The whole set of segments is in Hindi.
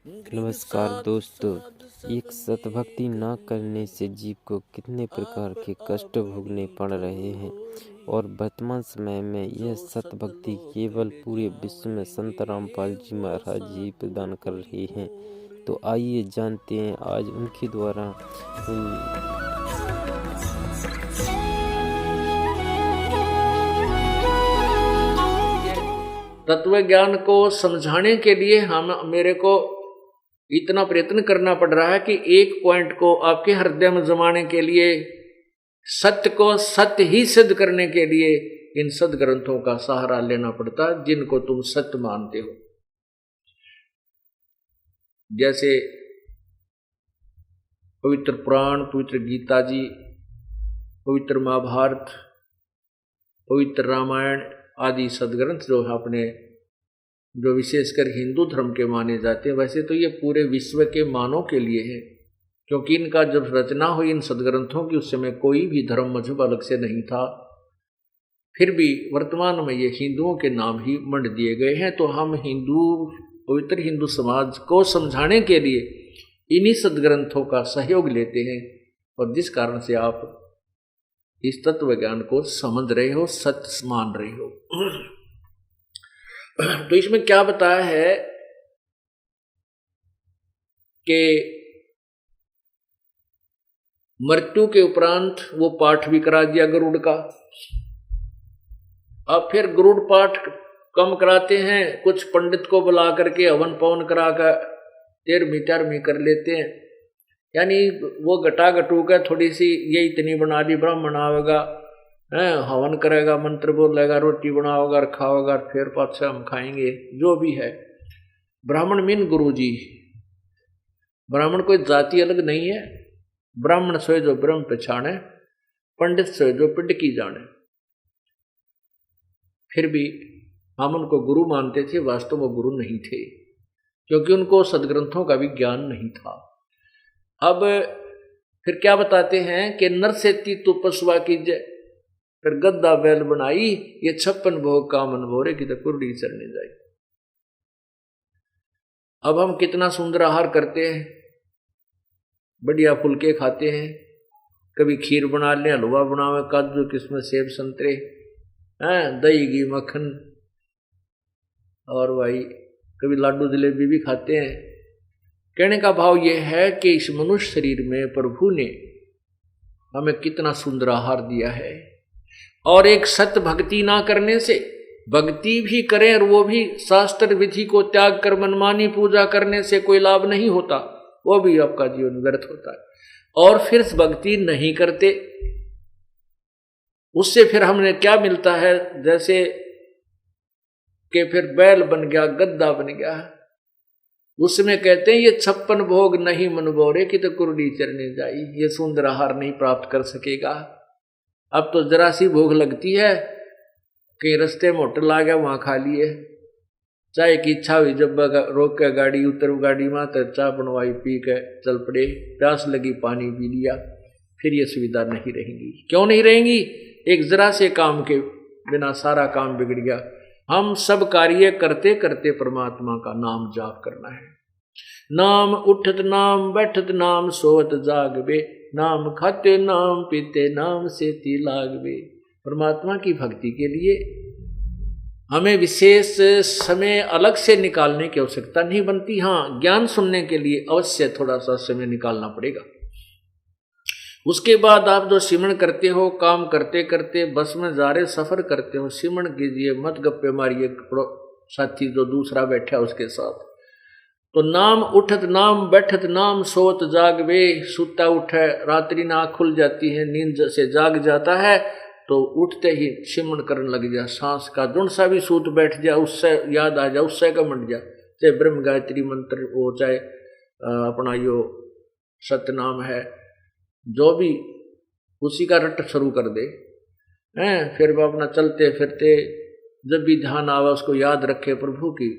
नमस्कार दोस्तों। एक सतभक्ति न करने से जीव को कितने प्रकार के कष्ट भोगने पड़ रहे हैं और वर्तमान समय में यह सतभक्ति केवल पूरे विश्व में संत रामपाल जी महाराज जी प्रदान कर रहे हैं। तो आइए जानते हैं आज उनके द्वारा तत्व ज्ञान को समझाने के लिए मेरे को इतना प्रयत्न करना पड़ रहा है कि एक पॉइंट को आपके हृदय में जमाने के लिए, सत्य को सत्य ही सिद्ध करने के लिए इन सदग्रंथों का सहारा लेना पड़ता है जिनको तुम सत्य मानते हो। जैसे पवित्र पुराण, पवित्र गीता जी, पवित्र महाभारत, पवित्र रामायण आदि सदग्रंथ जो विशेषकर हिंदू धर्म के माने जाते हैं। वैसे तो ये पूरे विश्व के मानव के लिए है, क्योंकि इनका जब रचना हुई इन सदग्रंथों की उस समय कोई भी धर्म मजहब अलग से नहीं था। फिर भी वर्तमान में ये हिंदुओं के नाम ही मंड दिए गए हैं। तो हम पवित्र हिंदू समाज को समझाने के लिए इन्हीं सदग्रंथों का सहयोग लेते हैं, और जिस कारण से आप इस तत्व ज्ञान को समझ रहे हो, सत्य मान रहे हो। तो इसमें क्या बताया है कि मृत्यु के उपरांत वो पाठ भी करा दिया गरुड़ का। अब फिर गरुड़ पाठ कम कराते हैं, कुछ पंडित को बुला करके हवन पवन करा कर 13वीं कर लेते हैं। यानी वो घटा घटू का थोड़ी सी ये इतनी बना दी, ब्राह्मण आवेगा, हवन करेगा, मंत्र बोलेगा, रोटी बनाओगा और खाओगा, फिर पाछा हम खाएंगे, जो भी है। ब्राह्मण मीन गुरु जी। ब्राह्मण कोई जाति अलग नहीं है। ब्राह्मण सोए जो ब्रह्म पहचाने, पंडित सोए जो पिंड की जाने। फिर भी हम उनको गुरु मानते थे, वास्तव में गुरु नहीं थे, क्योंकि उनको सदग्रंथों का भी ज्ञान नहीं था। अब फिर क्या बताते हैं कि नर से तू पशुआ कीजिए, फिर गद्दा बैल बनाई, ये 56 भोग कामन भोरे की तो कुर्डी चढ़ने जाए। अब हम कितना सुंदर आहार करते हैं, बढ़िया फुलके खाते हैं, कभी खीर बना लें, हलवा बनावे, काजू किस्में, सेब संतरे, दही घी मक्खन, और भाई कभी लाडू जलेबी भी खाते हैं। कहने का भाव यह है कि इस मनुष्य शरीर में प्रभु ने हमें कितना सुंदर आहार दिया है, और एक सत्य भक्ति ना करने से, भक्ति भी करें और वो भी शास्त्र विधि को त्याग कर मनमानी पूजा करने से कोई लाभ नहीं होता, वो भी आपका जीवन व्यर्थ होता है। और फिर भक्ति नहीं करते, उससे फिर हमने क्या मिलता है, जैसे कि फिर बैल बन गया, गद्दा बन गया। उसमें कहते हैं ये 56 भोग नहीं मन बोरे की तो कुर्डी चरने जाई, ये सुंदर आहार नहीं प्राप्त कर सकेगा। अब तो जरा सी भूख लगती है, कहीं रास्ते में होटल आ गया, वहां खा लिए, चाय की इच्छा हुई, जब रोक के गाड़ी उतर गाड़ी में तो चाय बनवाई, पी के चल पड़े, प्यास लगी पानी पी लिया। फिर ये सुविधा नहीं रहेंगी। क्यों नहीं रहेंगी? एक जरा से काम के बिना सारा काम बिगड़ गया। हम सब कार्य करते करते परमात्मा का नाम जाप करना है। नाम उठत नाम बैठत नाम सोवत जागबे, नाम खाते नाम पीते नाम सेती लागबे। परमात्मा की भक्ति के लिए हमें विशेष समय अलग से निकालने की आवश्यकता नहीं बनती। हाँ, ज्ञान सुनने के लिए अवश्य थोड़ा सा समय निकालना पड़ेगा। उसके बाद आप जो सिमरण करते हो, काम करते करते बस में जा रहे, सफर करते हो, सिमरण कीजिए, मत गप्पे मारिए साथी जो दूसरा बैठा उसके साथ। तो नाम उठत नाम बैठत नाम सोत जागवे, सुता उठे, रात्रि ना आँख खुल जाती है, नींद से जाग जाता है, तो उठते ही सिमरण करने लग जा। सांस का जुण सा भी सूत बैठ जा, उससे याद आ जा, उससे का मंड जा, चाहे ब्रह्म गायत्री मंत्र हो, चाहे अपना यो सतनाम है, जो भी, उसी का रट शुरू कर दे। फिर वो अपना चलते फिरते जब भी ध्यान आवे उसको याद रखे प्रभु की,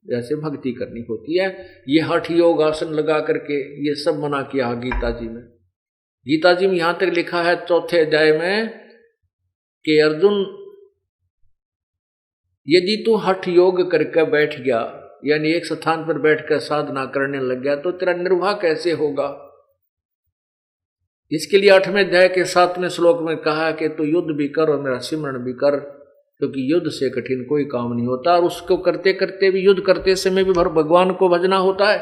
जैसे भक्ति करनी होती है। ये हठ योग आसन लगा करके ये सब मना किया गीता जी में। गीता जी में यहाँ तक लिखा है 4थे अध्याय में कि अर्जुन, यदि तू हठ योग करके बैठ गया यानी एक स्थान पर बैठकर साधना करने लग गया तो तेरा निर्वाह कैसे होगा। इसके लिए 8वें अध्याय के 7वें श्लोक में कहा कि तू युद्ध भी कर और मेरा सिमरण भी कर, क्योंकि युद्ध से कठिन कोई काम नहीं होता। और उसको करते करते भी, युद्ध करते समय भी भगवान को भजना होता है,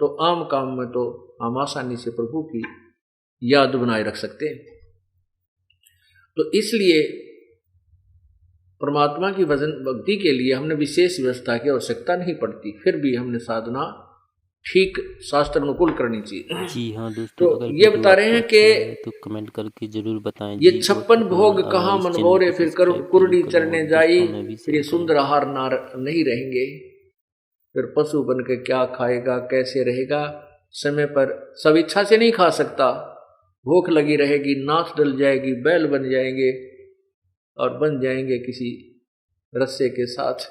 तो आम काम में तो हम आसानी से प्रभु की याद बनाए रख सकते हैं। तो इसलिए परमात्मा की भजन भक्ति के लिए हमने विशेष व्यवस्था की आवश्यकता नहीं पड़ती, फिर भी हमने साधना ठीक शास्त्र अनुकूल करनी चाहिए। जी हाँ दोस्तों, तो ये बता रहे हैं कि तो कमेंट करके जरूर बताएं। ये 56 भोग कहाँ मनभोरे, फिर कुरडी चरने जाई, फिर ये सुंदर आहार नार नहीं रहेंगे, फिर पशु बन के क्या खाएगा, कैसे रहेगा। समय पर सब इच्छा से नहीं खा सकता, भूख लगी रहेगी, नाच डल जाएगी, बैल बन जाएंगे और बन जाएंगे किसी रस्से के साथ।